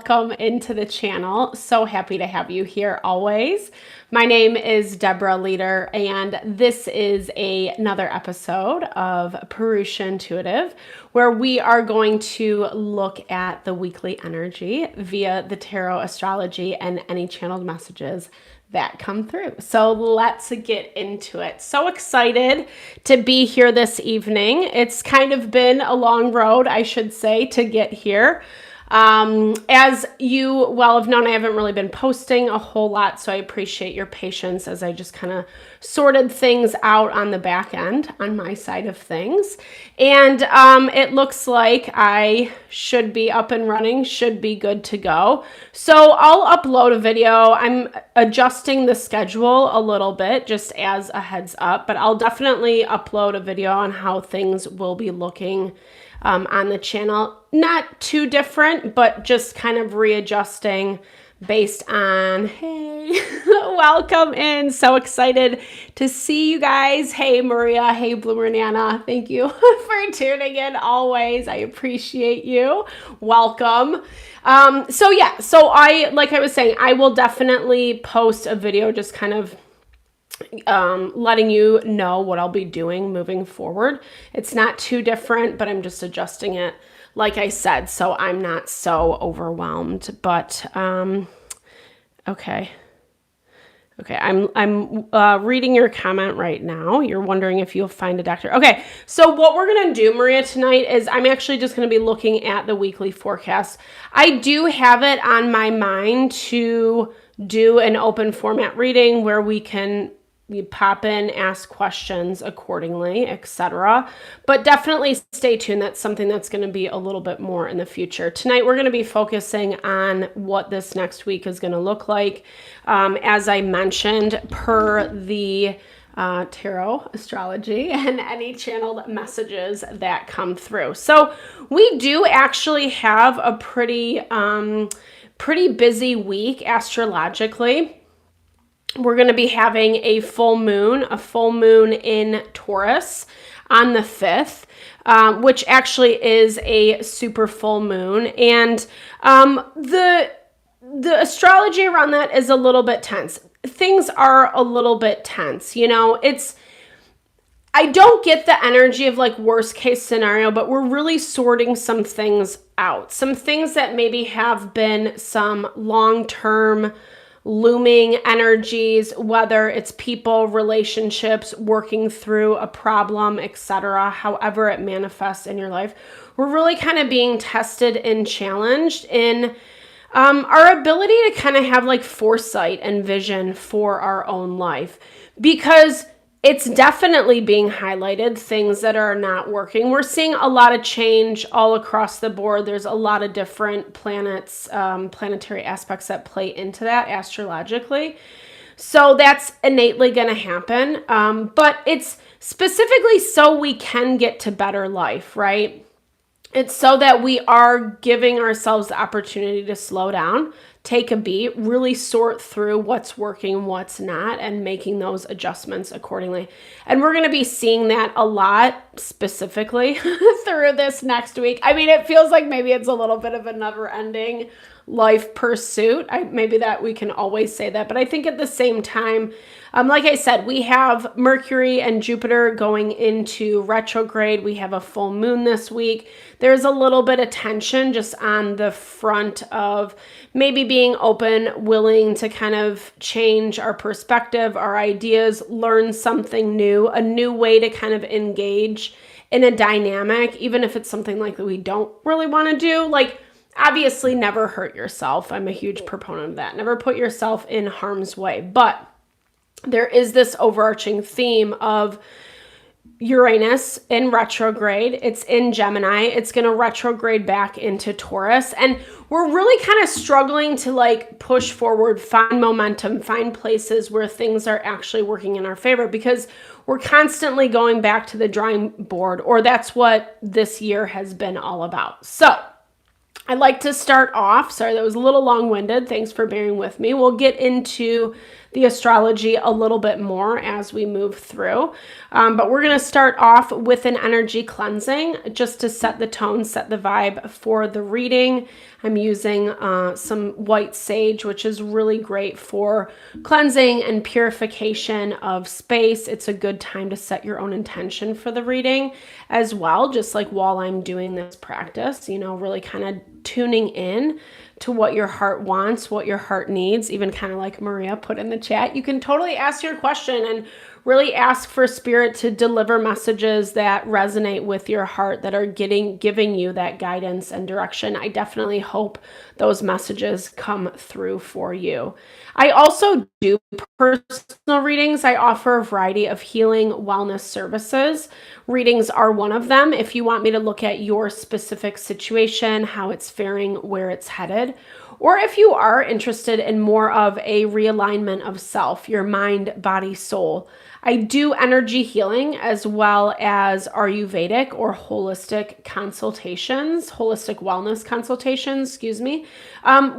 welcome into the channel. So happy to have you here always. My name is Deborah Leader, and this is another episode of Purusha Intuitive, where we are going to look at the weekly energy via the tarot, astrology, and any channeled messages that come through. So let's get into it. So excited to be here this evening. It's kind of been a long road, I should say, to get here. As you well have known, I haven't really been posting a whole lot, so I appreciate your patience as I just kind of sorted things out on the back end on my side of things. And it looks like I should be up and running, should be good to go. So I'll upload a video. I'm adjusting the schedule a little bit just as a heads up, but I'll definitely upload a video on how things will be looking on the channel. Not too different, but just kind of readjusting based on, hey, welcome in. So excited to see you guys. Hey, Maria. Hey, Bloomer Nana. Thank you for tuning in always. I appreciate you. Welcome. So like I was saying, I will definitely post a video just kind of letting you know what I'll be doing moving forward. It's not too different, but I'm just adjusting it, like I said, so I'm not so overwhelmed. But okay, I'm reading your comment right now. You're wondering if you'll find a doctor. Okay, so what we're gonna do, Maria, tonight is I'm actually just gonna be looking at the weekly forecast. I do have it on my mind to do an open format reading where we pop in, ask questions accordingly, etc. But definitely stay tuned. That's something that's going to be a little bit more in the future. Tonight, we're going to be focusing on what this next week is going to look like. As I mentioned, per the tarot, astrology, and any channeled messages that come through. So we do actually have a pretty busy week astrologically. We're going to be having a full moon in Taurus on the 5th, which actually is a super full moon. And the astrology around that is a little bit tense. Things are a little bit tense. You know, I don't get the energy of like worst case scenario, but we're really sorting some things out. Some things that maybe have been some long-term looming energies, whether it's people, relationships, working through a problem, etc., however it manifests in your life. We're really kind of being tested and challenged in our ability to kind of have like foresight and vision for our own life, because it's definitely being highlighted, things that are not working. We're seeing a lot of change all across the board. There's a lot of different planets, planetary aspects that play into that astrologically. So that's innately going to happen. But it's specifically so we can get to better life, right? It's so that we are giving ourselves the opportunity to slow down, take a beat, really sort through what's working, what's not, and making those adjustments accordingly. And we're going to be seeing that a lot specifically through this next week. I mean, it feels like maybe it's a little bit of a never-ending life pursuit. Maybe that we can always say that, but I think at the same time, like I said, we have Mercury and Jupiter going into retrograde. We have a full moon this week. There's a little bit of tension just on the front of maybe being open, willing to kind of change our perspective, our ideas, learn something new, a new way to kind of engage in a dynamic, even if it's something like that we don't really want to do. Like, obviously, never hurt yourself. I'm a huge proponent of that. Never put yourself in harm's way. But there is this overarching theme of Uranus in retrograde. It's in Gemini. It's going to retrograde back into Taurus. And we're really kind of struggling to like push forward, find momentum, find places where things are actually working in our favor, because we're constantly going back to the drawing board, or that's what this year has been all about. So I'd like to start off. Sorry, that was a little long-winded. Thanks for bearing with me. We'll get into the astrology a little bit more as we move through. But we're going to start off with an energy cleansing just to set the tone, set the vibe for the reading. I'm using some white sage, which is really great for cleansing and purification of space. It's a good time to set your own intention for the reading as well, just like while I'm doing this practice, you know, really kind of tuning in to what your heart wants, what your heart needs, even kind of like Maria put in the chat. You can totally ask your question and really ask for spirit to deliver messages that resonate with your heart, that are giving you that guidance and direction. I definitely hope those messages come through for you. I also do personal readings. I offer a variety of healing wellness services. Readings are one of them. If you want me to look at your specific situation, how it's faring, where it's headed, or if you are interested in more of a realignment of self, your mind, body, soul, I do energy healing as well as Ayurvedic or holistic consultations, holistic wellness consultations,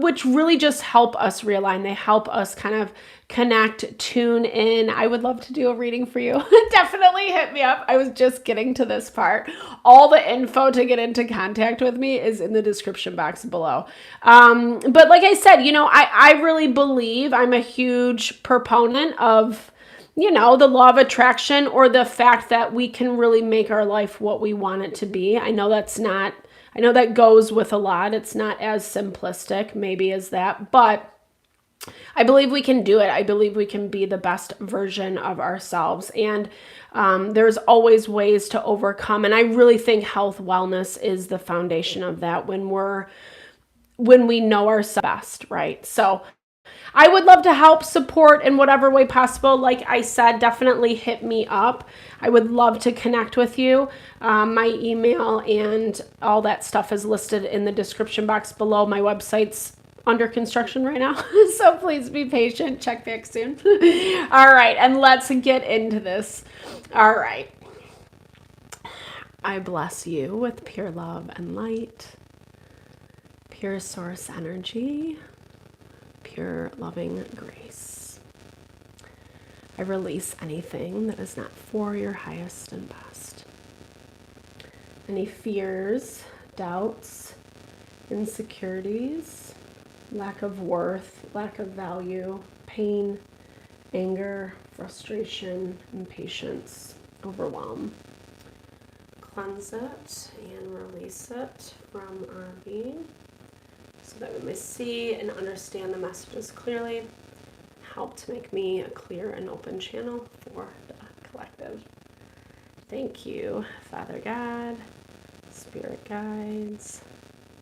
which really just help us realign. They help us kind of connect, tune in. I would love to do a reading for you. Definitely hit me up. I was just getting to this part. All the info to get into contact with me is in the description box below. But like I said, you know, I really believe, I'm a huge proponent of, you know, the law of attraction, or the fact that we can really make our life what we want it to be. I know that goes with a lot. It's not as simplistic maybe as that, but I believe we can do it. I believe we can be the best version of ourselves. And there's always ways to overcome. And I really think health wellness is the foundation of that when we know ourselves best, right? So I would love to help, support in whatever way possible. Like I said, definitely hit me up. I would love to connect with you. My email and all that stuff is listed in the description box below. My website's under construction right now, so please be patient. Check back soon. All right, and let's get into this. All right. I bless you with pure love and light, pure source energy, pure loving grace. I release anything that is not for your highest and best. Any fears, doubts, insecurities, lack of worth, lack of value, pain, anger, frustration, impatience, overwhelm. Cleanse it and release it from our being so that we may see and understand the messages clearly. Help to make me a clear and open channel for the collective. Thank you, Father God, Spirit Guides,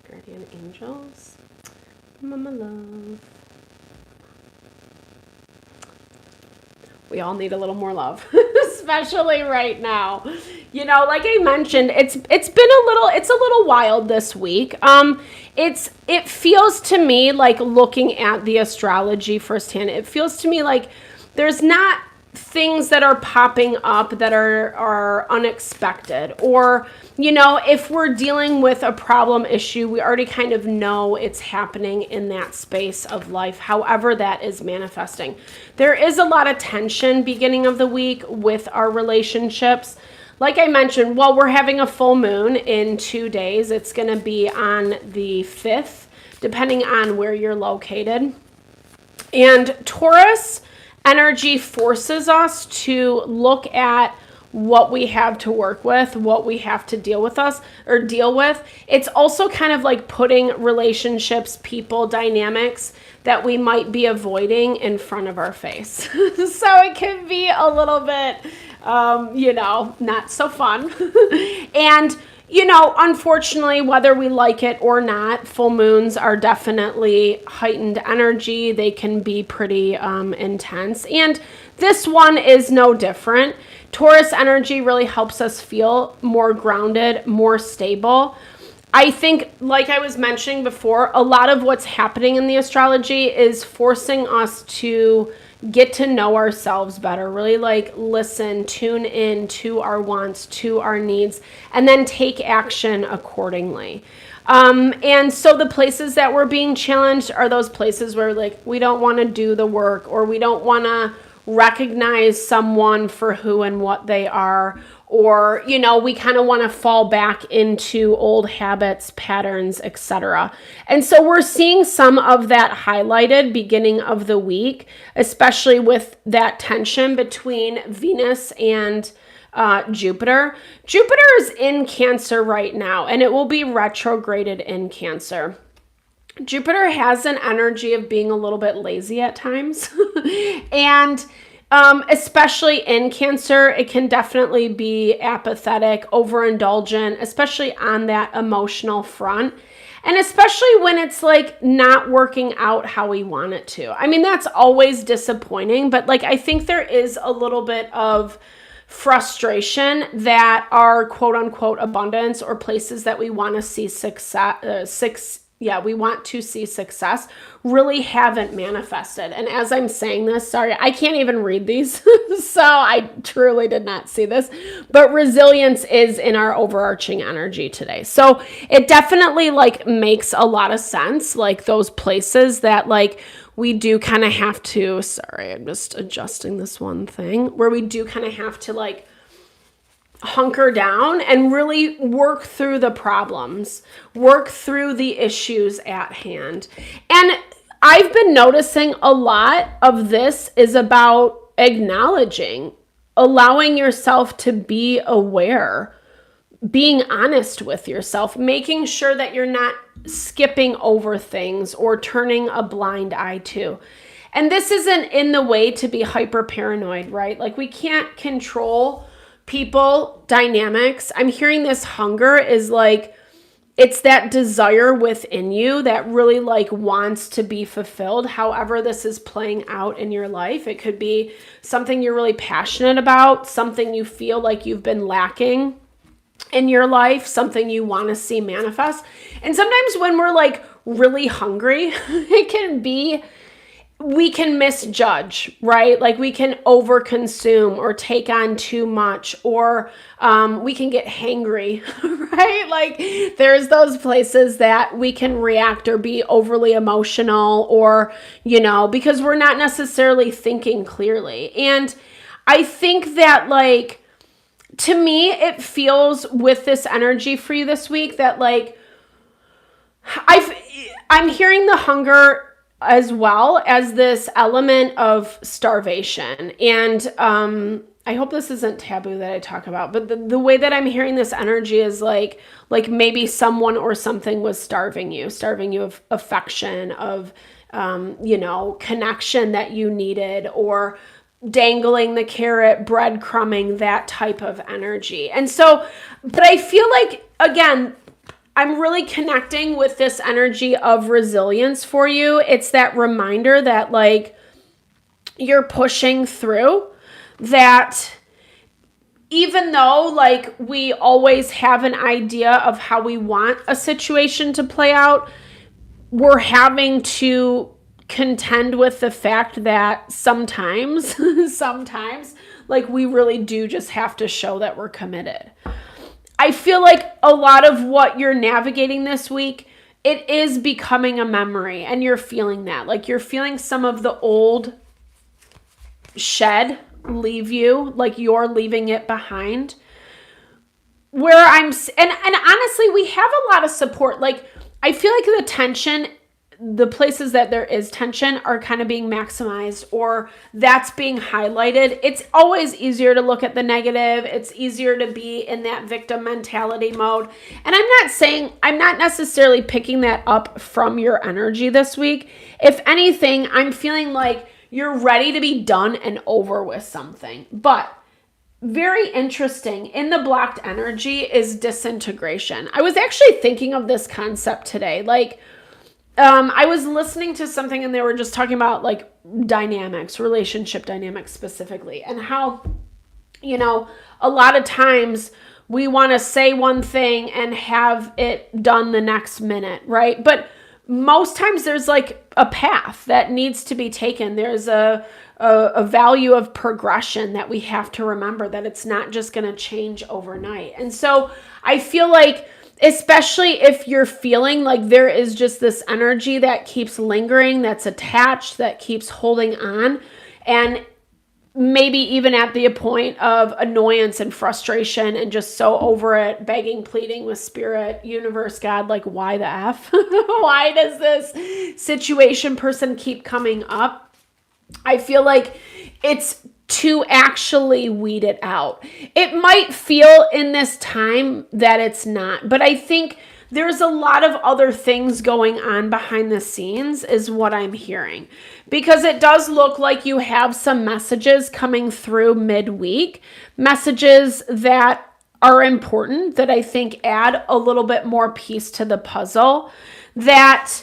Guardian Angels, Mama Love. We all need a little more love, especially right now. You know, like I mentioned, it's a little wild this week. It feels to me like, looking at the astrology firsthand, it feels to me like there's not things that are popping up that are unexpected, or, you know, if we're dealing with a problem issue, we already kind of know it's happening in that space of life, however that is manifesting. There is a lot of tension beginning of the week with our relationships. Like I mentioned, well, we're having a full moon in 2 days. It's going to be on the 5th, depending on where you're located. And Taurus energy forces us to look at what we have to work with, what we have to deal with. It's also kind of like putting relationships, people, dynamics that we might be avoiding in front of our face. So it can be a little bit, not so fun. And, unfortunately, whether we like it or not, full moons are definitely heightened energy. They can be pretty intense. And this one is no different. Taurus energy really helps us feel more grounded, more stable. I think, like I was mentioning before, a lot of what's happening in the astrology is forcing us to get to know ourselves better, really listen, tune in to our wants, to our needs, and then take action accordingly. And so the places that we're being challenged are those places where like we don't want to do the work, or we don't want to recognize someone for who and what they are, or, you know, we kind of want to fall back into old habits, patterns, etc. And so we're seeing some of that highlighted beginning of the week, especially with that tension between Venus and Jupiter. Jupiter is in Cancer right now, and it will be retrograded in Cancer. Jupiter has an energy of being a little bit lazy at times. And especially in Cancer, it can definitely be apathetic, overindulgent, especially on that emotional front. And especially when it's like not working out how we want it to. I mean, that's always disappointing, but like I think there is a little bit of frustration that our quote unquote abundance, or places that we want to see success, we want to see success, really haven't manifested. And as I'm saying this, sorry, I can't even read these. So I truly did not see this, but resilience is in our overarching energy today. So it definitely like makes a lot of sense. Like those places that like we do kind of have to, sorry, I'm just adjusting this one thing, where we do kind of have to like hunker down and really work through the problems, work through the issues at hand. And I've been noticing a lot of this is about acknowledging, allowing yourself to be aware, being honest with yourself, making sure that you're not skipping over things or turning a blind eye to. And this isn't in the way to be hyper paranoid, right? Like we can't control people dynamics. I'm hearing this hunger is like, it's that desire within you that really like wants to be fulfilled. However this is playing out in your life. It could be something you're really passionate about, something you feel like you've been lacking in your life, something you want to see manifest. And sometimes when we're like really hungry, it can be, we can misjudge, right? Like we can overconsume or take on too much, or we can get hangry, right? Like there's those places that we can react or be overly emotional, or, you know, because we're not necessarily thinking clearly. And I think that like, to me, it feels with this energy for you this week that like, I'm hearing the hunger as well as this element of starvation. And I hope this isn't taboo that I talk about, but the way that I'm hearing this energy is like maybe someone or something was starving you of affection, of, you know, connection that you needed, or dangling the carrot, breadcrumbing, that type of energy. And so, but I feel like, again, I'm really connecting with this energy of resilience for you. It's that reminder that like you're pushing through, that even though like we always have an idea of how we want a situation to play out, we're having to contend with the fact that sometimes like we really do just have to show that we're committed. I feel like a lot of what you're navigating this week, it is becoming a memory, and you're feeling that. Like you're feeling some of the old shed leave you, like you're leaving it behind. Where and honestly, we have a lot of support. Like I feel like the tension, the places that there is tension are kind of being maximized, or that's being highlighted. It's always easier to look at the negative. It's easier to be in that victim mentality mode. And I'm not necessarily picking that up from your energy this week. If anything, I'm feeling like you're ready to be done and over with something. But very interesting, in the blocked energy is disintegration. I was actually thinking of this concept today. Like, I was listening to something and they were just talking about like dynamics, relationship dynamics specifically, and how, you know, a lot of times we want to say one thing and have it done the next minute, right? But most times there's like a path that needs to be taken. There's a value of progression that we have to remember, that it's not just going to change overnight. And so I feel like especially if you're feeling like there is just this energy that keeps lingering, that's attached, that keeps holding on, and maybe even at the point of annoyance and frustration and just so over it, begging, pleading with spirit, universe, God, like, why the F? Why does this situation, person keep coming up? I feel like it's to actually weed it out. It might feel in this time that it's not, but I think there's a lot of other things going on behind the scenes is what I'm hearing, because it does look like you have some messages coming through midweek, messages that are important, that I think add a little bit more piece to the puzzle, that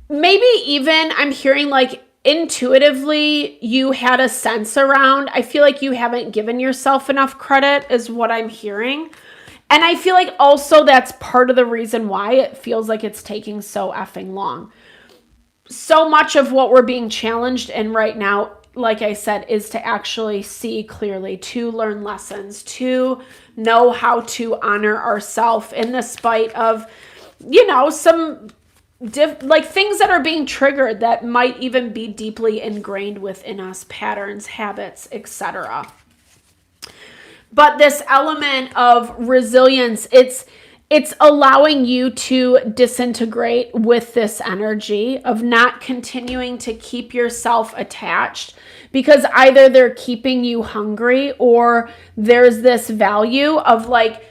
maybe even I'm hearing like intuitively you had a sense around. I feel like you haven't given yourself enough credit is what I'm hearing. And I feel like also that's part of the reason why it feels like it's taking so effing long. So much of what we're being challenged in right now, like I said, is to actually see clearly, to learn lessons, to know how to honor ourselves in the spite of, some like things that are being triggered that might even be deeply ingrained within us, patterns, habits, etc. But this element of resilience, it's allowing you to disintegrate with this energy of not continuing to keep yourself attached, because either they're keeping you hungry or there's this value of like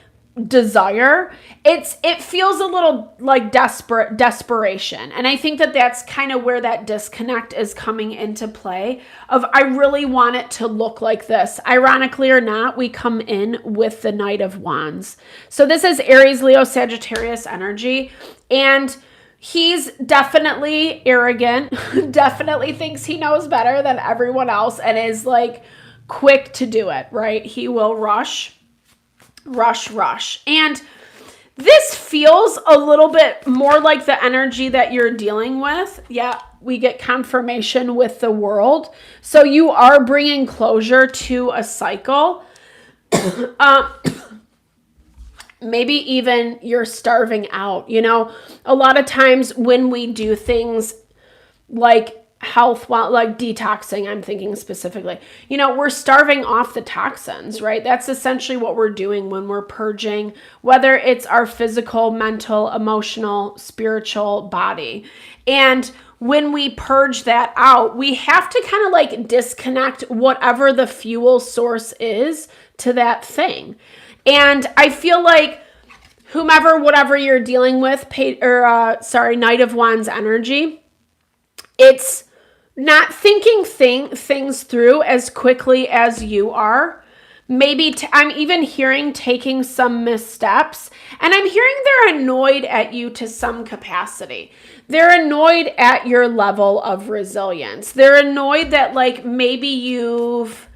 desire. It feels a little like desperation. And I think that that's kind of where that disconnect is coming into play of, I really want it to look like this. Ironically or not, we come in with the Knight of Wands. So this is Aries, Leo, Sagittarius energy. And he's definitely arrogant, definitely thinks he knows better than everyone else and is like quick to do it, right? He will rush. And this feels a little bit more like the energy that you're dealing with. Yeah, we get confirmation with the World. So you are bringing closure to a cycle. Maybe even you're starving out. A lot of times when we do things like health, like detoxing, I'm thinking specifically, we're starving off the toxins, right? That's essentially what we're doing when we're purging, whether it's our physical, mental, emotional, spiritual body. And when we purge that out, we have to kind of like disconnect whatever the fuel source is to that thing. And I feel like whatever you're dealing with, Knight of Wands energy, it's not thinking things through as quickly as you are. Maybe I'm even hearing taking some missteps. And I'm hearing they're annoyed at you to some capacity. They're annoyed at your level of resilience. They're annoyed that like maybe you've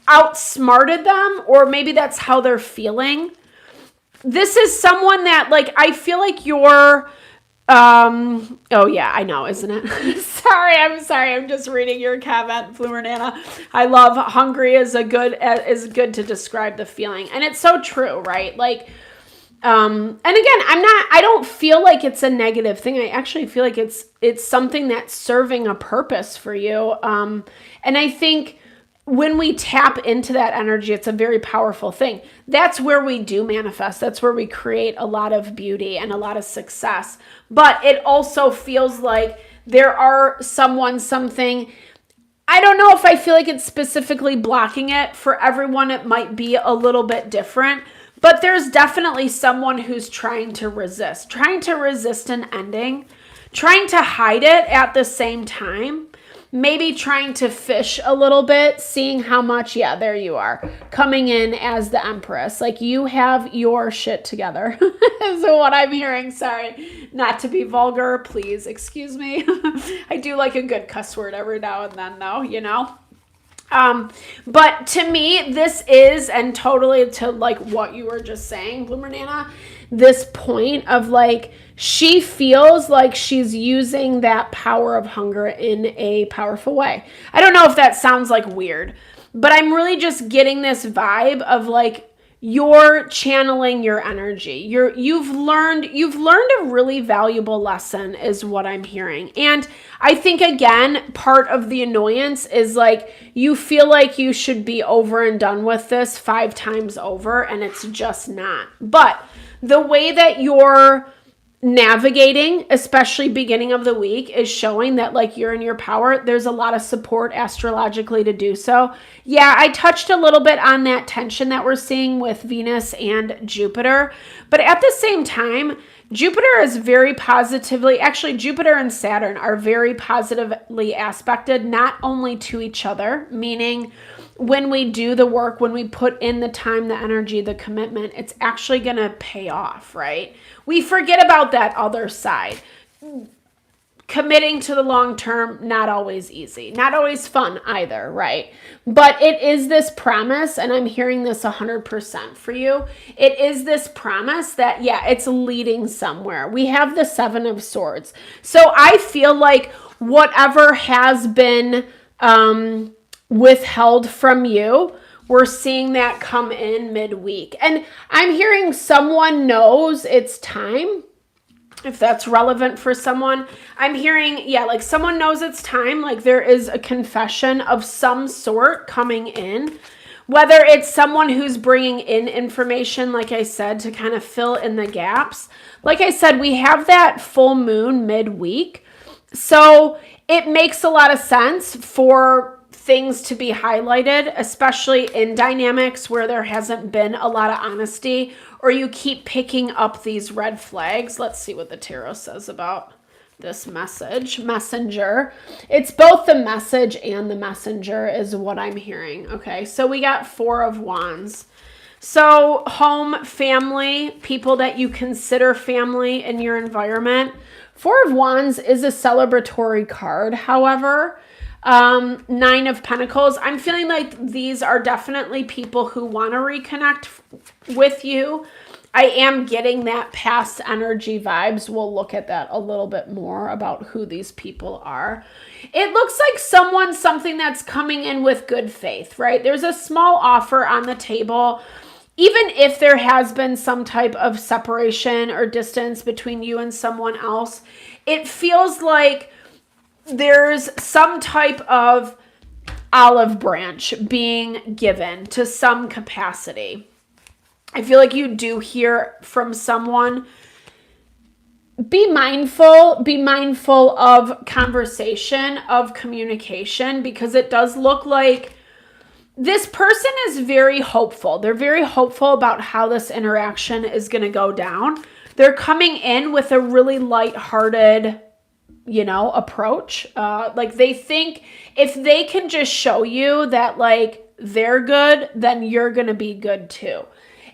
outsmarted them, or maybe that's how they're feeling. This is someone that like, I feel like you're oh yeah, I know, isn't it? I'm sorry. I'm just reading your comment, Bloomer Nana. I love hungry is good to describe the feeling. And it's so true, right? Like, and again, I don't feel like it's a negative thing. I actually feel like it's something that's serving a purpose for you. And I think when we tap into that energy, it's a very powerful thing. That's where we do manifest. That's where we create a lot of beauty and a lot of success. But it also feels like there are something. I don't know if I feel like it's specifically blocking it. For everyone, it might be a little bit different. But there's definitely someone who's trying to resist an ending, trying to hide it at the same time. Maybe trying to fish a little bit, seeing how much, yeah, there you are, coming in as the Empress. Like, you have your shit together, is what I'm hearing. Sorry, not to be vulgar, please excuse me. I do like a good cuss word every now and then, though, But to me, this is, and totally to like what you were just saying, Bloomer Nana, this point of like, she feels like she's using that power of hunger in a powerful way. I don't know if that sounds like weird, but I'm really just getting this vibe of like, you're channeling your energy. You've learned a really valuable lesson is what I'm hearing. And I think, again, part of the annoyance is like you feel like you should be over and done with this 5 times over, and it's just not. But the way that you're navigating, especially beginning of the week, is showing that like you're in your power. There's a lot of support astrologically to do so. Yeah, I touched a little bit on that tension that we're seeing with Venus and Jupiter, but at the same time, Jupiter is very positively, actually Jupiter and Saturn are very positively aspected, not only to each other, meaning when we do the work, when we put in the time, the energy, the commitment, it's actually going to pay off, right? We forget about that other side. Committing to the long term, not always easy, not always fun either, right? But it is this promise, and I'm hearing this 100% for you. It is this promise that, yeah, it's leading somewhere. We have the 7 of Swords. So I feel like whatever has been withheld from you, we're seeing that come in midweek. And I'm hearing someone knows it's time. If that's relevant for someone, I'm hearing, yeah, like someone knows it's time. Like there is a confession of some sort coming in, whether it's someone who's bringing in information, like I said, to kind of fill in the gaps. Like I said, we have that full moon midweek. So it makes a lot of sense for things to be highlighted, especially in dynamics where there hasn't been a lot of honesty, or you keep picking up these red flags. Let's see what the tarot says about this messenger. It's both the message and the messenger is what I'm hearing. Okay, so we got 4 of Wands. So home, family, people that you consider family in your environment. 4 of Wands is a celebratory card, however. 9 of Pentacles. I'm feeling like these are definitely people who want to reconnect with you. I am getting that past energy vibes. We'll look at that a little bit more about who these people are. It looks like something that's coming in with good faith, right? There's a small offer on the table. Even if there has been some type of separation or distance between you and someone else, it feels like there's some type of olive branch being given to some capacity. I feel like you do hear from someone. Be mindful of conversation, of communication, because it does look like this person is very hopeful. They're very hopeful about how this interaction is going to go down. They're coming in with a really lighthearted, approach. Like they think if they can just show you that like they're good, then you're going to be good too.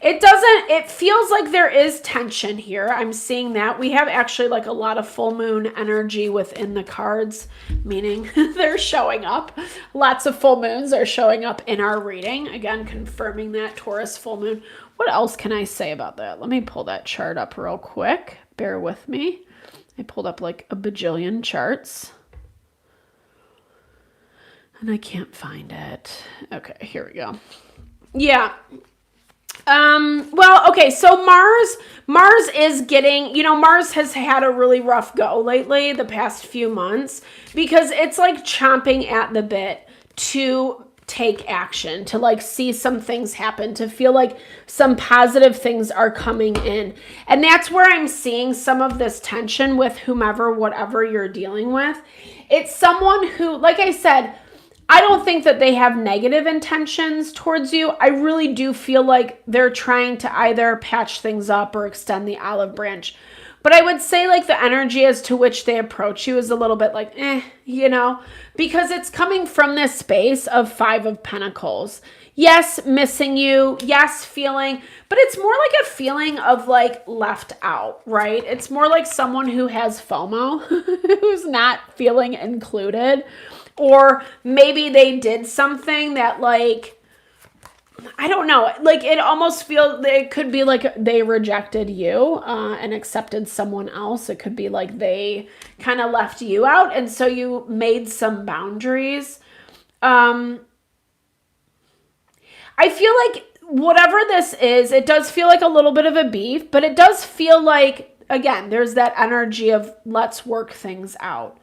It feels like there is tension here. I'm seeing that. We have actually like a lot of full moon energy within the cards, meaning they're showing up. Lots of full moons are showing up in our reading. Again, confirming that Taurus full moon. What else can I say about that? Let me pull that chart up real quick. Bear with me. I pulled up like a bajillion charts. And I can't find it. Okay, here we go. Yeah. Well, okay, so Mars is getting, Mars has had a really rough go lately, the past few months, because it's like chomping at the bit to take action, to like see some things happen, to feel like some positive things are coming in. And that's where I'm seeing some of this tension with whatever you're dealing with. It's someone who, like I said, I don't think that they have negative intentions towards you. I really do feel like they're trying to either patch things up or extend the olive branch. But I would say like the energy as to which they approach you is a little bit like, because it's coming from this space of 5 of Pentacles. Yes, missing you. Yes, feeling, but it's more like a feeling of like left out, right? It's more like someone who has FOMO, who's not feeling included. Or maybe they did something that like, I don't know, like it almost feels, it could be like they rejected you and accepted someone else. It could be like they kind of left you out. And so you made some boundaries. I feel like whatever this is, it does feel like a little bit of a beef, but it does feel like, again, there's that energy of let's work things out.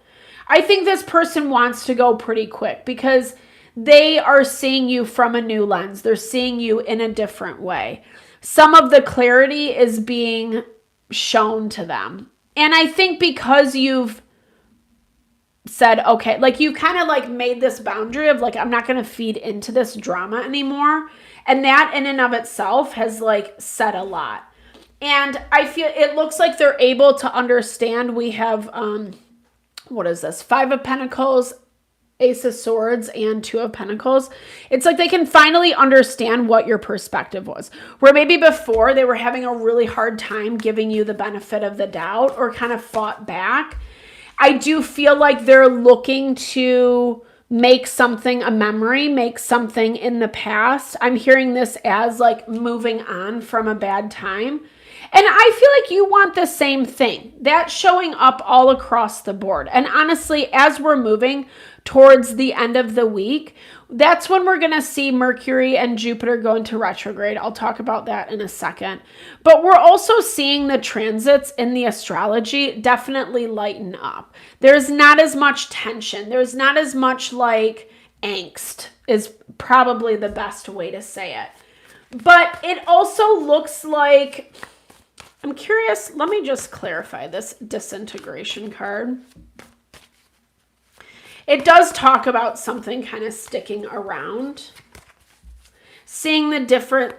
I think this person wants to go pretty quick because they are seeing you from a new lens. They're seeing you in a different way. Some of the clarity is being shown to them. And I think because you've said, okay, like you kind of like made this boundary of like, I'm not going to feed into this drama anymore. And that in and of itself has like said a lot. And I feel it looks like they're able to understand. We have, what is this? 5 of Pentacles, Ace of Swords, and 2 of Pentacles. It's like they can finally understand what your perspective was. Where maybe before they were having a really hard time giving you the benefit of the doubt or kind of fought back. I do feel like they're looking to make something a memory, make something in the past. I'm hearing this as like moving on from a bad time. And I feel like you want the same thing. That's showing up all across the board. And honestly, as we're moving towards the end of the week, that's when we're going to see Mercury and Jupiter go into retrograde. I'll talk about that in a second. But we're also seeing the transits in the astrology definitely lighten up. There's not as much tension. There's not as much like angst is probably the best way to say it. But it also looks like, I'm curious, let me just clarify this disintegration card. It does talk about something kind of sticking around. Seeing the different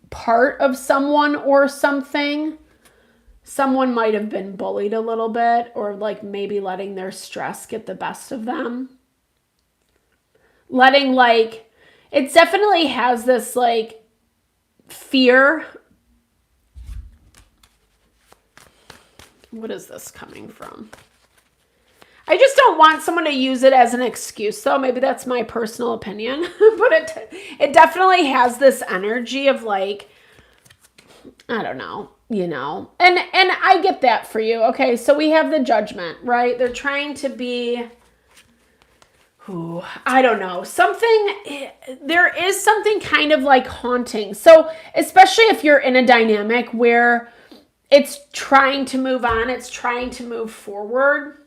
part of someone or something. Someone might have been bullied a little bit or like maybe letting their stress get the best of them. Letting like, it definitely has this like fear. What is this coming from? I just don't want someone to use it as an excuse, though. Maybe that's my personal opinion. But it definitely has this energy of like, I don't know, you know. And I get that for you. Okay, so we have the Judgment, right? They're trying to be, I don't know, something, there is something kind of like haunting. So especially if you're in a dynamic where it's trying to move on, it's trying to move forward.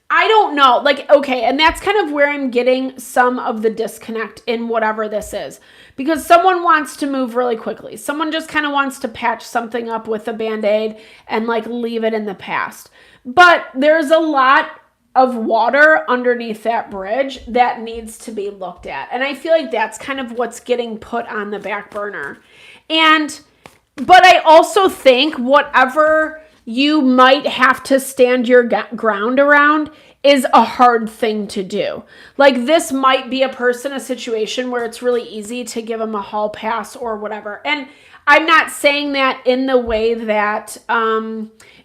I don't know, like, okay, and that's kind of where I'm getting some of the disconnect in whatever this is. Because someone wants to move really quickly. Someone just kind of wants to patch something up with a Band-Aid and like leave it in the past. But there's a lot of water underneath that bridge that needs to be looked at. And I feel like that's kind of what's getting put on the back burner. But I also think whatever you might have to stand your ground around is a hard thing to do. Like this might be a situation where it's really easy to give them a hall pass or whatever. And I'm not saying that in the way that,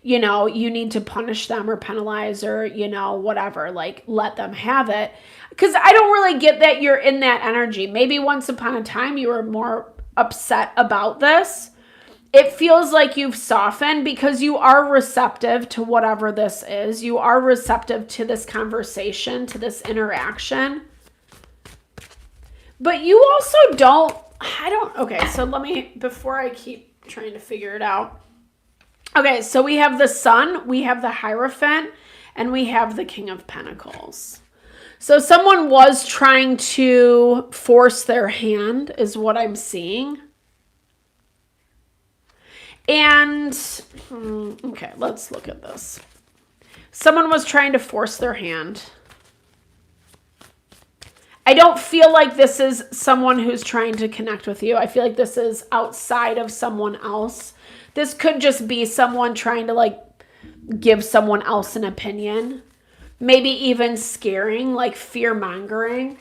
you know, you need to punish them or penalize or, you know, whatever, like let them have it. Because I don't really get that you're in that energy. Maybe once upon a time you were more upset about this. It feels like you've softened because you are receptive to whatever this is. You are receptive to this conversation, to this interaction. But you also okay, so let me, before I keep trying to figure it out. Okay, so we have the Sun, we have the Hierophant, and we have the King of Pentacles. So someone was trying to force their hand, is what I'm seeing. And, okay, let's look at this. Someone was trying to force their hand. I don't feel like this is someone who's trying to connect with you. I feel like this is outside of someone else. This could just be someone trying to like give someone else an opinion. Maybe even scaring, like fear-mongering.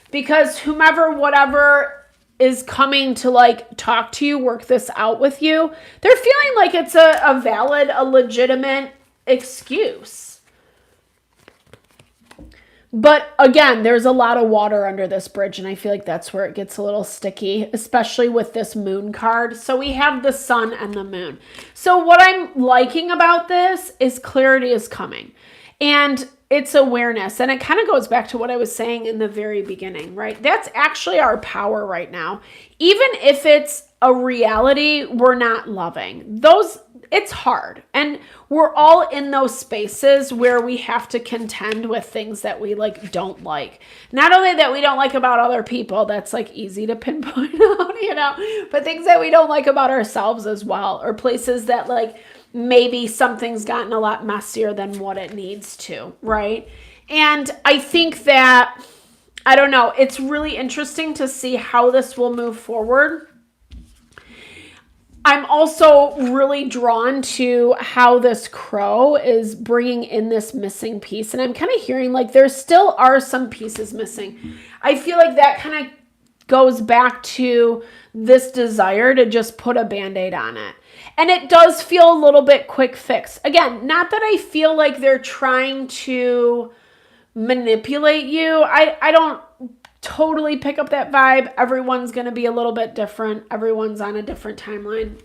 Because whomever, whatever is coming to like talk to you, work this out with you, they're feeling like it's a valid, a legitimate excuse. But again, there's a lot of water under this bridge, and I feel like that's where it gets a little sticky, especially with this Moon card. So we have the Sun and the Moon. So what I'm liking about this is clarity is coming. And it's awareness. And it kind of goes back to what I was saying in the very beginning, right? That's actually our power right now. Even if it's a reality we're not loving, it's hard. And we're all in those spaces where we have to contend with things that we like don't like. Not only that we don't like about other people, that's like easy to pinpoint out, but things that we don't like about ourselves as well, or places that like maybe something's gotten a lot messier than what it needs to, right? And I think that, I don't know, it's really interesting to see how this will move forward. I'm also really drawn to how this crow is bringing in this missing piece. And I'm kind of hearing like there still are some pieces missing. I feel like that kind of goes back to this desire to just put a Band-Aid on it. And it does feel a little bit quick fix. Again, not that I feel like they're trying to manipulate you. I don't totally pick up that vibe. Everyone's going to be a little bit different. Everyone's on a different timeline,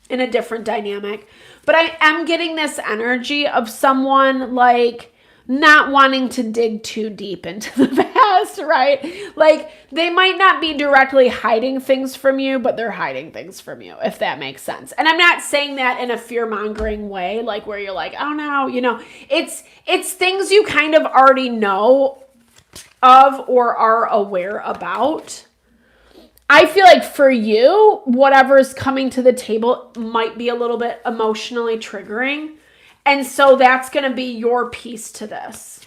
in a different dynamic. But I am getting this energy of someone like not wanting to dig too deep into the past, right? Like they might not be directly hiding things from you, but they're hiding things from you, if that makes sense. And I'm not saying that in a fear-mongering way, like where you're like, oh no, it's things you kind of already know of or are aware about. I feel like for you, whatever's coming to the table might be a little bit emotionally triggering. And so that's going to be your piece to this.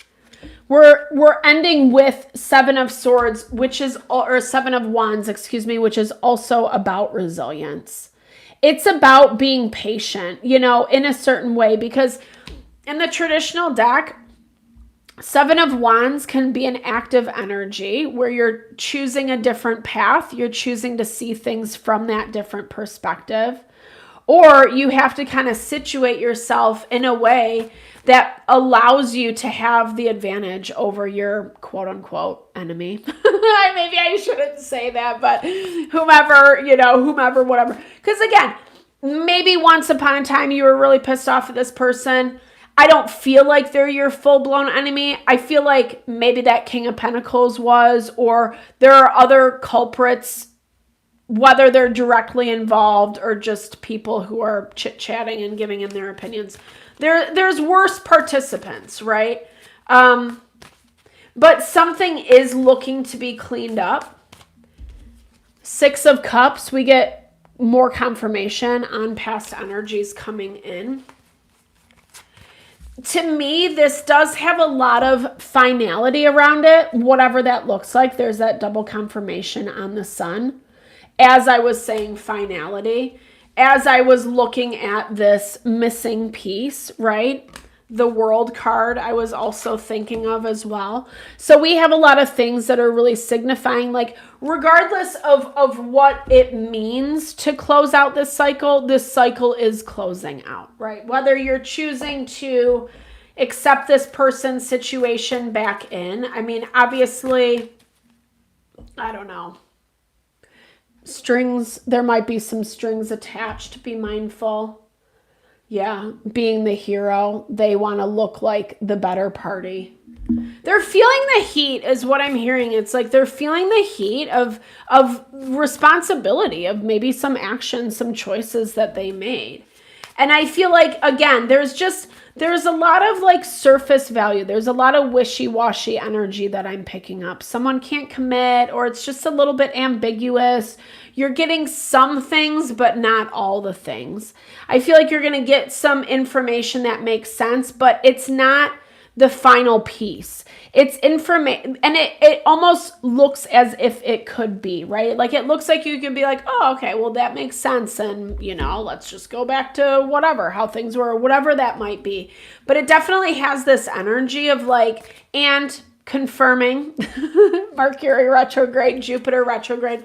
We're ending with Seven of Swords, or Seven of Wands, which is also about resilience. It's about being patient, in a certain way, because in the traditional deck, Seven of Wands can be an active energy where you're choosing a different path. You're choosing to see things from that different perspective. Or you have to kind of situate yourself in a way that allows you to have the advantage over your quote unquote enemy. Maybe I shouldn't say that, but whomever, whatever. Because again, maybe once upon a time you were really pissed off at this person. I don't feel like they're your full-blown enemy. I feel like maybe that King of Pentacles was, or there are other culprits, whether they're directly involved or just people who are chit-chatting and giving in their opinions. There's worse participants, right? But something is looking to be cleaned up. Six of Cups, we get more confirmation on past energies coming in. To me, this does have a lot of finality around it, whatever that looks like. There's that double confirmation on the sun. As I was saying, finality. As I was looking at this missing piece, right? The World card I was also thinking of as well. So we have a lot of things that are really signifying, like, regardless of what it means to close out this cycle is closing out, right? Whether you're choosing to accept this person's situation back in. I mean, obviously, I don't know. Strings, there might be some strings attached. Be mindful. Yeah, being the hero, they want to look like the better party. They're feeling the heat is what I'm hearing. It's like they're feeling the heat of responsibility, of maybe some actions, some choices that they made. And I feel like, again, there's a lot of like surface value. There's a lot of wishy-washy energy that I'm picking up. Someone can't commit, or it's just a little bit ambiguous. You're getting some things, but not all the things. I feel like you're going to get some information that makes sense, but it's not the final piece. It's information, and it almost looks as if it could be, right? Like it looks like you could be like, oh, okay, well, that makes sense. And, let's just go back to whatever, how things were, whatever that might be. But it definitely has this energy of like, and confirming Mercury retrograde, Jupiter retrograde,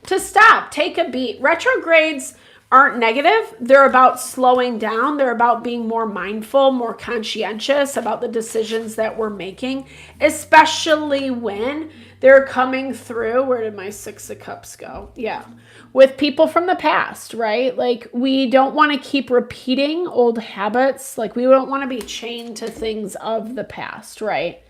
to stop, take a beat. Retrogrades aren't negative. They're about slowing down. They're about being more mindful, more conscientious about the decisions that we're making, especially when they're coming through. Where did my Six of Cups go? Yeah. With people from the past, right? Like, we don't want to keep repeating old habits. Like, we don't want to be chained to things of the past, right?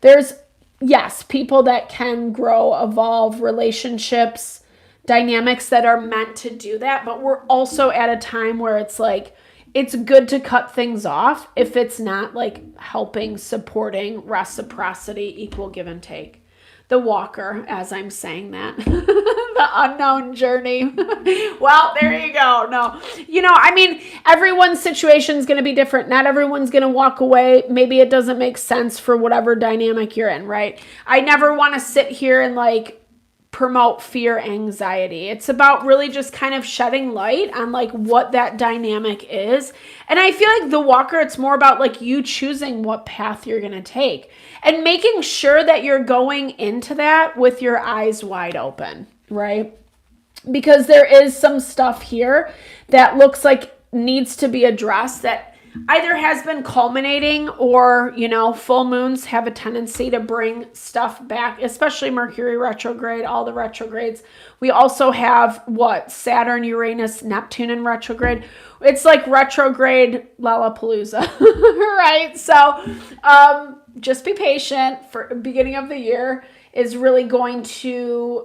There's, yes, people that can grow, evolve, relationships, dynamics that are meant to do that. But we're also at a time where it's like, it's good to cut things off if it's not like helping, supporting, reciprocity, equal give and take. The walker, as I'm saying that, the unknown journey. Well, there you go. No, I mean, everyone's situation is going to be different. Not everyone's going to walk away. Maybe it doesn't make sense for whatever dynamic you're in, right? I never want to sit here and like promote fear, anxiety. It's about really just kind of shedding light on like what that dynamic is. And I feel like the walker, it's more about like you choosing what path you're going to take and making sure that you're going into that with your eyes wide open, right? Because there is some stuff here that looks like needs to be addressed that either has been culminating or, full moons have a tendency to bring stuff back, especially Mercury retrograde, all the retrogrades. We also have Saturn, Uranus, Neptune in retrograde. It's like retrograde Lollapalooza, right? So just be patient. For beginning of the year is really going to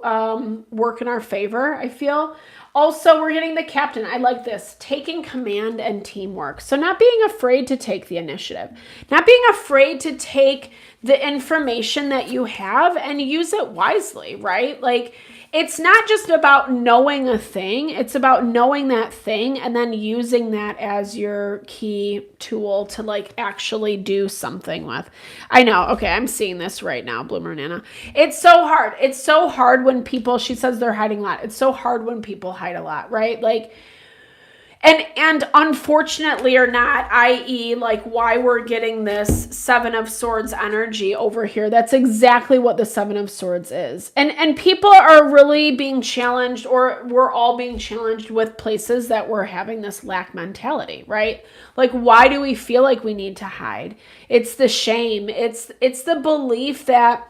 work in our favor, I feel. Also, we're getting the captain. I like this. Taking command and teamwork. So not being afraid to take the initiative. Not being afraid to take the information that you have and use it wisely, right? Like, it's not just about knowing a thing. It's about knowing that thing and then using that as your key tool to like actually do something with. I know. Okay, I'm seeing this right now, Bloomer Nana. It's so hard. It's so hard when people, she says they're hiding a lot. It's so hard when people hide a lot, right? Like, and unfortunately or not, i.e. like why we're getting this Seven of Swords energy over here. That's exactly what the Seven of Swords is. And people are really being challenged, or we're all being challenged with places that we're having this lack mentality, right? Like, why do we feel like we need to hide? It's the shame. It's the belief that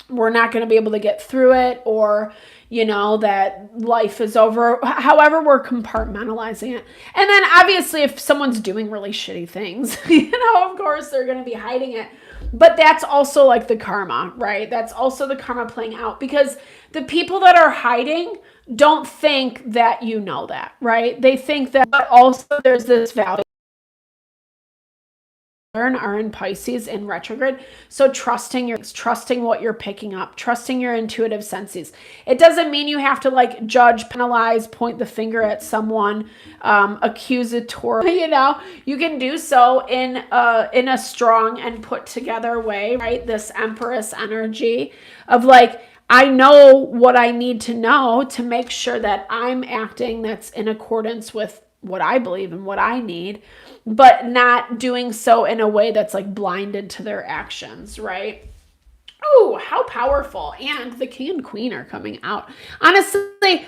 we're not going to be able to get through it, or that life is over, however we're compartmentalizing it. And then obviously if someone's doing really shitty things, of course they're going to be hiding it. But that's also like the karma, right? That's also the karma playing out, because the people that are hiding don't think that you know that, right? They think that, but also there's this value are in Pisces in retrograde. So trusting what you're picking up, trusting your intuitive senses. It doesn't mean you have to like judge, penalize, point the finger at someone, accusatory, you can do so in a strong and put together way, right? This Empress energy of like, I know what I need to know to make sure that I'm acting that's in accordance with what I believe and what I need, but not doing so in a way that's like blinded to their actions, right? Oh, how powerful. And the King and Queen are coming out. Honestly,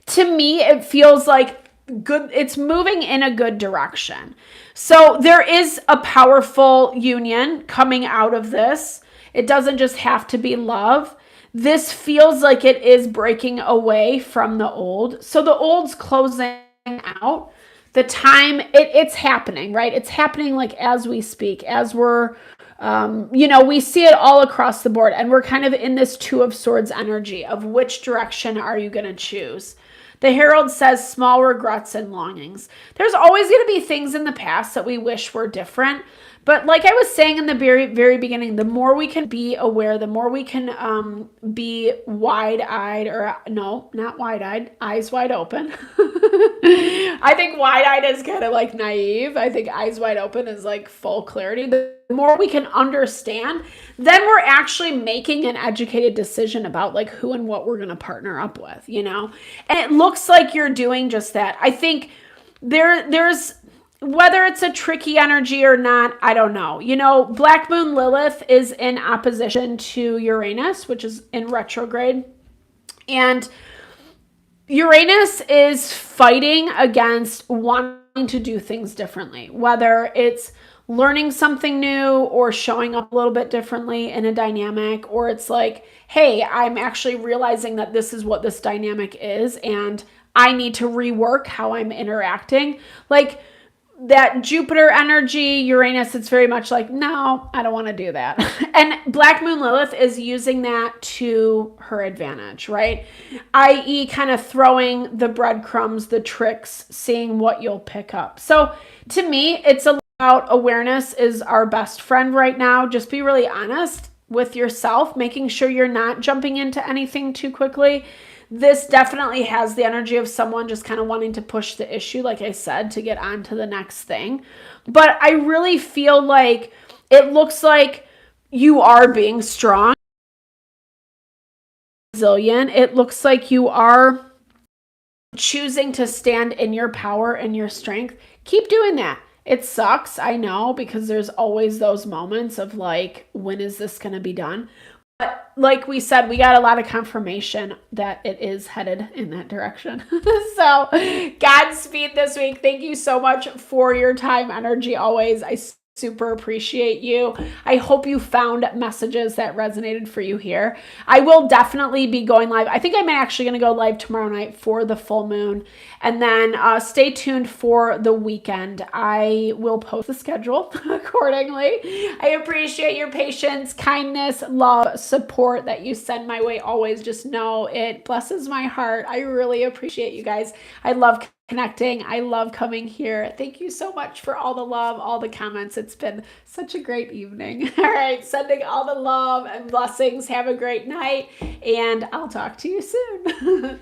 to me, it feels like good. It's moving in a good direction. So there is a powerful union coming out of this. It doesn't just have to be love. This feels like it is breaking away from the old. So the old's closing out. The time it's happening, right? It's happening like as we speak, as we're, we see it all across the board, and we're kind of in this Two of Swords energy of which direction are you going to choose? The Herald says small regrets and longings. There's always going to be things in the past that we wish were different. But like I was saying in the very, very beginning, the more we can be aware, the more we can be wide-eyed, or no, not wide-eyed, eyes wide open. I think wide-eyed is kind of like naive. I think eyes wide open is like full clarity. The more we can understand, then we're actually making an educated decision about like who and what we're going to partner up with, And it looks like you're doing just that. I think there's whether it's a tricky energy or not, I don't know. Black Moon Lilith is in opposition to Uranus, which is in retrograde. And Uranus is fighting against wanting to do things differently, whether it's learning something new or showing up a little bit differently in a dynamic, or it's like, hey, I'm actually realizing that this is what this dynamic is and I need to rework how I'm interacting. Like that Jupiter energy, Uranus, it's very much like, no, I don't want to do that. And Black Moon Lilith is using that to her advantage, right? I.e. kind of throwing the breadcrumbs, the tricks, seeing what you'll pick up. So to me, it's about awareness is our best friend right now. Just be really honest with yourself, making sure you're not jumping into anything too quickly. This definitely has the energy of someone just kind of wanting to push the issue, like I said, to get on to the next thing. But I really feel like it looks like you are being strong, resilient. It looks like you are choosing to stand in your power and your strength. Keep doing that. It sucks, I know, because there's always those moments of like, when is this going to be done? But like we said, we got a lot of confirmation that it is headed in that direction. So Godspeed this week. Thank you so much for your time, energy, always. I super appreciate you. I hope you found messages that resonated for you here. I will definitely be going live. I think I'm actually going to go live tomorrow night for the full moon. And then stay tuned for the weekend. I will post the schedule accordingly. I appreciate your patience, kindness, love, support that you send my way always. Just know it blesses my heart. I really appreciate you guys. I love connecting. I love coming here. Thank you so much for all the love, all the comments. It's been such a great evening. All right, sending all the love and blessings. Have a great night, and I'll talk to you soon.